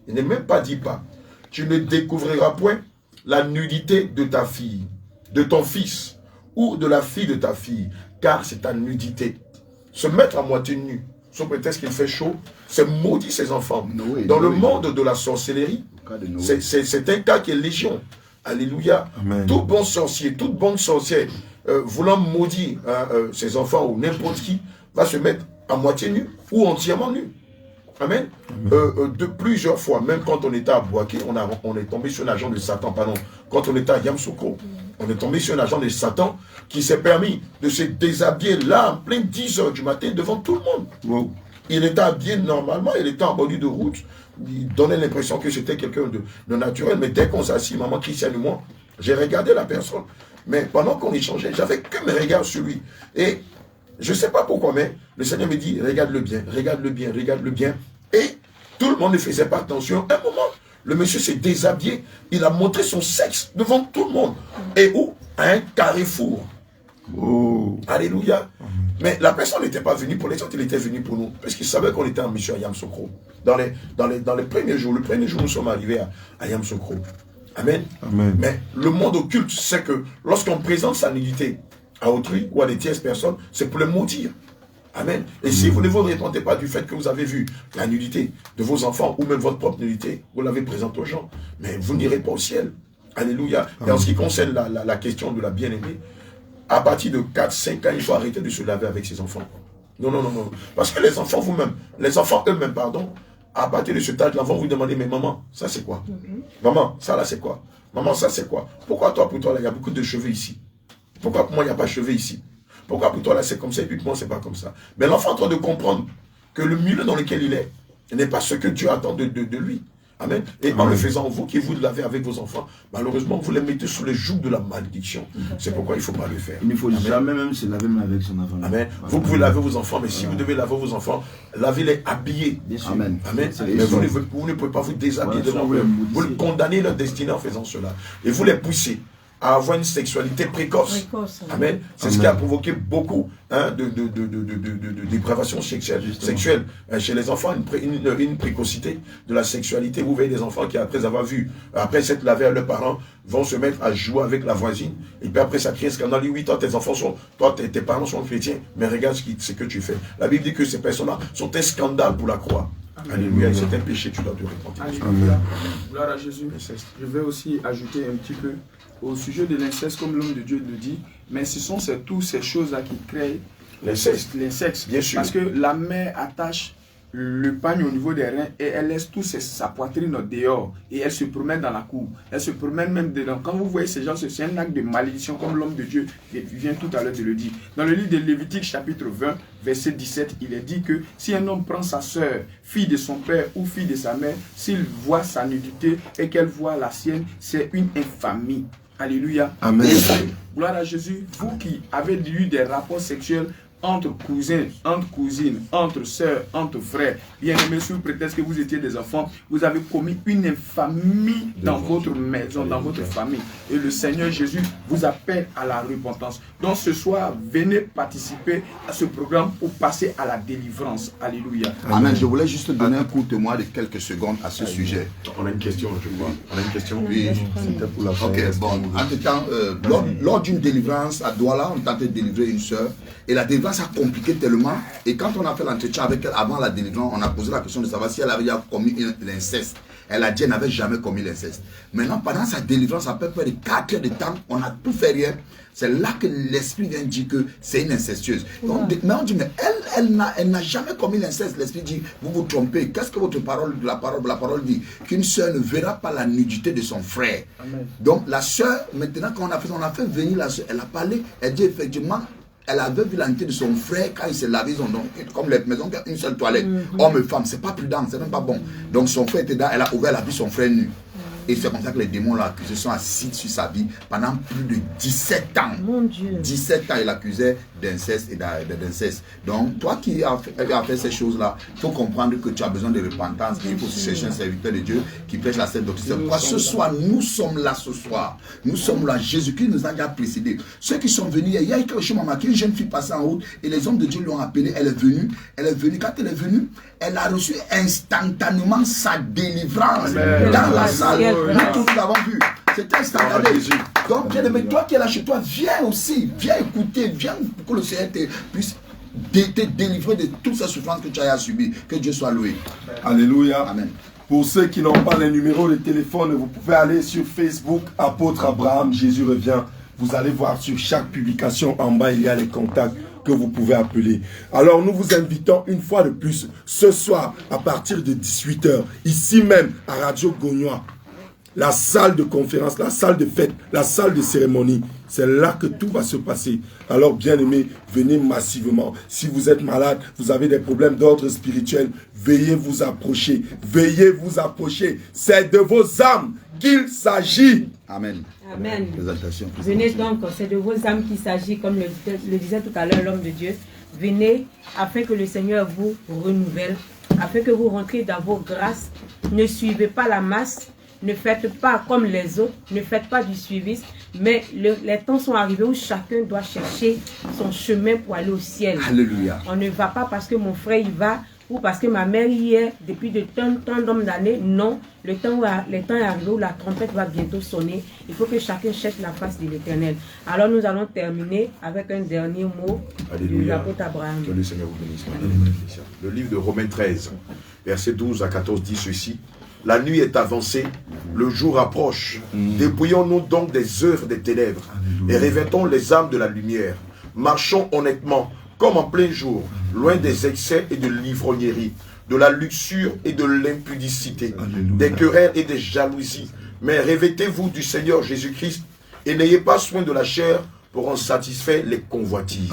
Speaker 6: il n'est même pas dit pas, tu ne découvriras point la nudité de ta fille, de ton fils, ou de la fille de ta fille, car c'est ta nudité. Se mettre à moitié nu, sous prétexte qu'il fait chaud, c'est maudit ses enfants. Dans le monde de la sorcellerie, c'est un cas qui est légion. Alléluia.
Speaker 1: Amen.
Speaker 6: Tout bon sorcier, toute bonne sorcière, voulant maudire ses enfants ou n'importe qui, va se mettre à moitié nu ou entièrement nu. Amen. De plusieurs fois, même quand on était à Boaké, on est tombé sur un agent de Satan, pardon, quand on était à Yamoussoukro, on est tombé sur un agent de Satan qui s'est permis de se déshabiller là, en plein 10 h du matin, devant tout le monde.
Speaker 1: Wow.
Speaker 6: Il était habillé normalement, il était en bordure de route, il donnait l'impression que c'était quelqu'un de naturel, mais dès qu'on s'assit, maman Christiane et moi, j'ai regardé la personne, mais pendant qu'on échangeait, j'avais que mes regards sur lui. Et je ne sais pas pourquoi, mais le Seigneur me dit, regarde-le bien, regarde-le bien, regarde-le bien. Et tout le monde ne faisait pas attention. À un moment, le monsieur s'est déshabillé, il a montré son sexe devant tout le monde. Et où? À un carrefour.
Speaker 1: Oh.
Speaker 6: Alléluia. Mais la personne n'était pas venue pour les autres, il était venu pour nous. Parce qu'il savait qu'on était en mission à Yamoussoukro. Dans les premiers jours, le premier jour, nous sommes arrivés à Yamoussoukro. Amen.
Speaker 1: Amen.
Speaker 6: Mais le monde occulte sait que lorsqu'on présente sa nudité à autrui ou à des tierces personnes, c'est pour les maudire. Amen. Et si vous ne vous répentez pas du fait que vous avez vu la nudité de vos enfants ou même votre propre nudité, vous l'avez présentée aux gens, mais vous n'irez pas au ciel. Alléluia. Amen. Et en ce qui concerne la question de la bien-aimée, à partir de 4-5 ans, il faut arrêter de se laver avec ses enfants. Non, non, non, non. Parce que les enfants eux-mêmes, pardon, à partir de ce âge-là, vont vous demander, mais maman, ça c'est quoi? Maman, ça là c'est quoi? Maman, ça c'est quoi? Pourquoi toi, pour toi, là, il y a beaucoup de cheveux ici? Pourquoi pour moi, il n'y a pas de cheveux ici? Pourquoi pour toi, là, c'est comme ça et puis pour moi, c'est pas comme ça? Mais l'enfant est en train de comprendre que le milieu dans lequel il est n'est pas ce que Dieu attend de lui. Amen. Et en le faisant, vous qui vous lavez avec vos enfants, malheureusement, vous les mettez sous les jougs de la malédiction. C'est pourquoi il ne faut pas le faire.
Speaker 3: Il ne faut jamais même se laver avec son enfant.
Speaker 6: Amen. Vous pouvez laver vos enfants, mais si vous devez laver vos enfants, lavez-les habillés.
Speaker 3: Amen.
Speaker 6: Amen. Mais vous ne pouvez pas vous déshabiller devant eux. Vous condamnez leur destinée en faisant cela. Et vous les poussez. à avoir une sexualité précoce. Amen. C'est ce qui a provoqué beaucoup de dépravation sexuelle chez les enfants, une précocité de la sexualité. Vous voyez des enfants qui, après s'être lavés, leurs parents vont se mettre à jouer avec la voisine. Et puis après, ça crée un scandale. Oui, toi, tes parents sont chrétiens, mais regarde ce que tu fais. La Bible dit que ces personnes-là sont un scandale pour la croix. Alléluia, c'est un péché, tu dois te repentir.
Speaker 2: Gloire à Jésus. Je vais aussi ajouter un petit peu au sujet de l'inceste, comme l'homme de Dieu le dit, mais ce sont toutes ces choses-là qui créent l'inceste.
Speaker 6: Bien sûr.
Speaker 2: Parce que la mère attache le pagne au niveau des reins et elle laisse tout sa poitrine dehors et elle se promène dans la cour. Elle se promène même dedans. Quand vous voyez ces gens, c'est un acte de malédiction, comme l'homme de Dieu vient tout à l'heure de le dire. Dans le livre de Lévitique, chapitre 20, verset 17, il est dit que si un homme prend sa soeur, fille de son père ou fille de sa mère, s'il voit sa nudité et qu'elle voit la sienne, c'est une infamie. Alléluia.
Speaker 1: Amen.
Speaker 2: Gloire à Jésus. Vous qui avez eu des rapports sexuels entre cousins, entre cousines, entre sœurs, entre frères, bien aimés, sous prétexte que vous étiez des enfants, vous avez commis une infamie dans votre maison, dans votre famille. Et le Seigneur Jésus vous appelle à la repentance. Donc ce soir, venez participer à ce programme pour passer à la délivrance. Alléluia.
Speaker 4: Amen. Je voulais juste donner un court témoin de quelques secondes à ce sujet.
Speaker 6: On a une question, je crois. On a une question.
Speaker 4: Oui.
Speaker 3: C'était pour la
Speaker 4: Ok, bon. En tout temps, lors d'une délivrance à Douala, on tentait de délivrer une sœur. Et la délivrance a compliqué tellement. Et quand on a fait l'entretien avec elle avant la délivrance, on a posé la question de savoir si elle avait déjà commis l'inceste. Elle a dit qu'elle n'avait jamais commis l'inceste. Maintenant, pendant sa délivrance, à peu près de 4 heures de temps, on n'a tout fait rien. C'est là que l'esprit vient dire que c'est une incestueuse. Donc, mais on dit, mais elle n'a jamais commis l'inceste. L'esprit dit, vous vous trompez. Qu'est-ce que la parole dit? Qu'une sœur ne verra pas la nudité de son frère. Amen. Donc la sœur, maintenant, quand on a fait venir la sœur, elle a parlé, elle dit effectivement, elle avait vu la nudité de son frère quand il s'est lavé. Comme les maisons qui ont une seule toilette, homme et femme, c'est pas prudent, c'est même pas bon. Donc son frère était là, elle a ouvert, elle a vu son frère nu. Et c'est comme ça que les démons l'ont accusé, sont assis sur sa vie pendant plus de 17 ans.
Speaker 5: Mon Dieu.
Speaker 4: 17 ans, il accusait d'inceste et d'inceste. Donc, toi qui as fait ces choses-là, il faut comprendre que tu as besoin de repentance. Il faut chercher un serviteur de Dieu qui prêche la sainte doctrine. C'est pourquoi ce soir, nous sommes là ce soir. Nous sommes là. Jésus-Christ nous a déjà précédés. Ceux qui sont venus, il y a une jeune fille passée en route et les hommes de Dieu l'ont appelée. Elle est venue. Quand elle est venue, elle a reçu instantanément sa délivrance dans la salle. Nous l'avons vu. C'est instantané. Donc, bien aimé, toi qui es là chez toi, viens aussi. Viens écouter. Viens pour que le Seigneur puisse te délivrer de toutes ces souffrances que tu as subies. Que Dieu soit loué.
Speaker 1: Alléluia.
Speaker 4: Amen.
Speaker 1: Pour ceux qui n'ont pas les numéros de téléphone, vous pouvez aller sur Facebook, Apôtre Abraham, Jésus revient. Vous allez voir sur chaque publication en bas, il y a les contacts que vous pouvez appeler. Alors nous vous invitons une fois de plus ce soir à partir de 18 h, ici même à Radio Gognois, la salle de conférence, la salle de fête, la salle de cérémonie. C'est là que tout va se passer. Alors bien aimés, venez massivement. Si vous êtes malade, vous avez des problèmes d'ordre spirituel, veuillez vous approcher. Veuillez vous approcher. C'est de vos âmes qu'il s'agit.
Speaker 4: Amen.
Speaker 5: Amen. Venez donc, c'est de vos âmes qu'il s'agit, comme le disait tout à l'heure l'homme de Dieu. Venez afin que le Seigneur vous renouvelle, afin que vous rentriez dans vos grâces. Ne suivez pas la masse, ne faites pas comme les autres, ne faites pas du suivisme, mais les temps sont arrivés où chacun doit chercher son chemin pour aller au ciel.
Speaker 4: Alléluia.
Speaker 5: On ne va pas parce que mon frère y va, ou parce que ma mère y est depuis de tant d'années. Non, le temps est arrivé où la trompette va bientôt sonner. Il faut que chacun cherche la face de l'Éternel. Alors nous allons terminer avec un dernier mot de l'apôtre Abraham.
Speaker 6: Que le Seigneur vous bénisse. Le livre de Romains 13, versets 12 à 14 dit ceci. La nuit est avancée, le jour approche. Dépouillons-nous donc des œuvres des ténèbres et revêtons les âmes de la lumière. Marchons honnêtement, comme en plein jour, loin des excès et de l'ivrognerie, de la luxure et de l'impudicité, des querelles et des jalousies. Mais revêtez-vous du Seigneur Jésus-Christ et n'ayez pas soin de la chair pour en satisfaire les convoitises.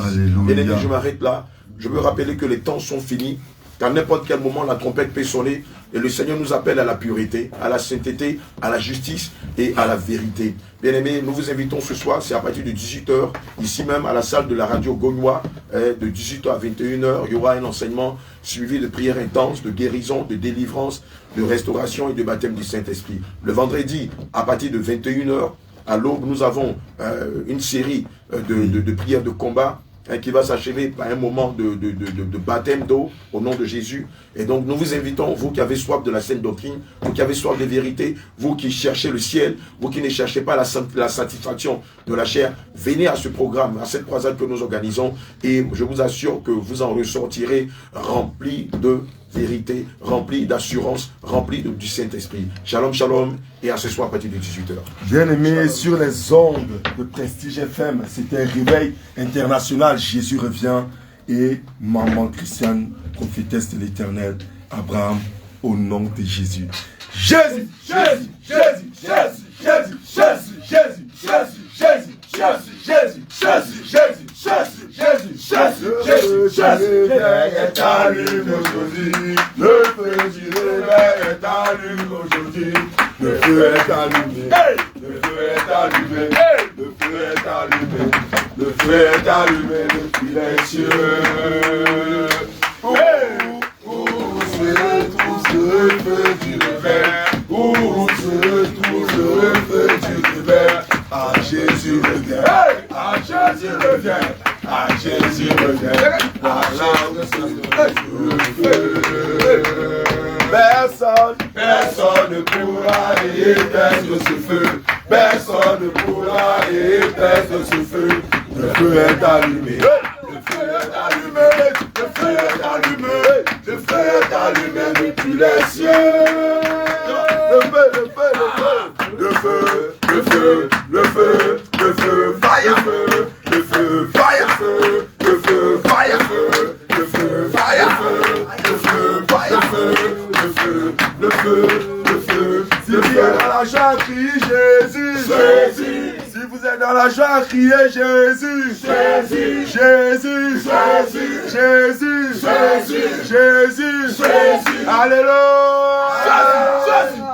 Speaker 6: Bien aimé, je m'arrête là. Je veux rappeler que les temps sont finis. Qu'à n'importe quel moment, la trompette peut sonner et le Seigneur nous appelle à la pureté, à la sainteté, à la justice et à la vérité. Bien-aimés, nous vous invitons ce soir, c'est à partir de 18 h, ici même à la salle de la radio Gognois, de 18 h à 21 h, il y aura un enseignement suivi de prières intenses, de guérison, de délivrance, de restauration et de baptême du Saint-Esprit. Le vendredi, à partir de 21 h, à l'aube, nous avons une série de prières de combat qui va s'achever par un moment de baptême d'eau au nom de Jésus. Et donc nous vous invitons, vous qui avez soif de la sainte doctrine, vous qui avez soif de vérité, vous qui cherchez le ciel, vous qui ne cherchez pas la satisfaction de la chair, venez à ce programme, à cette croisade que nous organisons, et je vous assure que vous en ressortirez remplis de vérité, remplis d'assurance, remplis du Saint-Esprit. Shalom, shalom, et à ce soir à partir de 18h.
Speaker 1: Bien-aimés, sur les ondes de Prestige FM, c'était Réveil International, Jésus revient, et Maman Christiane, prophétesse de l'Éternel, Abraham, au nom de Jésus. Jésus, Jésus, Jésus, Jésus, Jésus, Jésus, Jésus, Jésus, Jésus, Jésus, Jésus, Jésus, Jésus, Jésus, Jésus, Jésus, Jésus, Jésus, est allumé aujourd'hui. Le feu du réveil est allumé aujourd'hui. Le feu est allumé. Le feu est allumé. Le feu est allumé. Le feu est allumé depuis les cieux. Où se trouve le feu du réveil? Où se trouve le feu du réveil? Ah, Jésus revient. Ah, Jésus revient. Ah, Jésus revient. Ah, le feu. Personne ne pourra éteindre ce feu. Personne ne pourra éteindre ce feu. Le feu est allumé. Le feu est allumé. Le feu est allumé. Le feu est allumé depuis les cieux. Le feu, le feu, le feu. Le feu, le feu, le feu, le feu, fire, feu, le feu, fire, feu, le feu, fire, feu, le feu, fire, feu, le feu, fire, feu, le feu, le feu, le feu. Si vous êtes dans la joie, criez Jésus, Jésus. Si vous êtes dans la joie, criez Jésus, Jésus, Jésus, Jésus, Jésus, Jésus, Jésus, Jésus. Alléluia.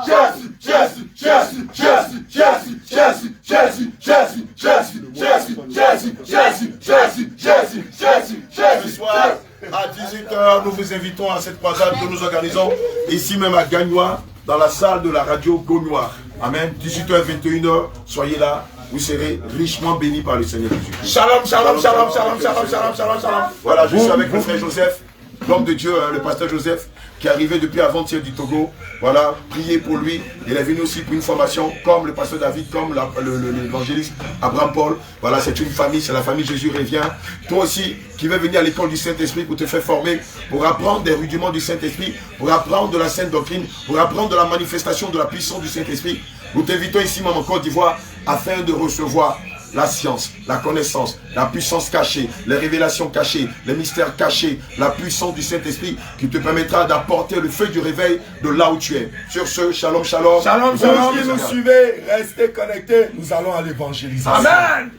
Speaker 1: Jésus, Jésus, Jésus, Jésus, Jésus, Jésus, Jésus, Jésus, Jésus, Jésus, Jésus, Jésus, Jésus, Jésus, Jésus, Jésus.
Speaker 6: Ce soir, à 18h, nous vous invitons à cette croisade que nous organisons ici même à Gagnois, dans la salle de la radio Gagnois. Amen. 18h, 21h, soyez là. Vous serez richement bénis par le Seigneur Jésus.
Speaker 1: Shalom, shalom, shalom, shalom, shalom, shalom, shalom, shalom.
Speaker 6: Voilà, je suis avec le frère Joseph, l'homme de Dieu, le pasteur Joseph, qui est arrivé depuis avant-hier du Togo. Voilà, priez pour lui. Il est venu aussi pour une formation, comme le pasteur David, comme l'évangéliste Abraham Paul. Voilà, c'est une famille, c'est la famille Jésus revient. Toi aussi, qui veux venir à l'école du Saint-Esprit pour te faire former, pour apprendre des rudiments du Saint-Esprit, pour apprendre de la sainte doctrine, pour apprendre de la manifestation de la puissance du Saint-Esprit. Nous t'invitons ici même en Côte d'Ivoire afin de recevoir la science, la connaissance, la puissance cachée, les révélations cachées, les mystères cachés, la puissance du Saint-Esprit qui te permettra d'apporter le feu du réveil de là où tu es. Sur ce, shalom, shalom.
Speaker 1: Shalom, shalom, qui nous suivez, restez connectés, nous allons à l'évangélisation.
Speaker 2: Amen.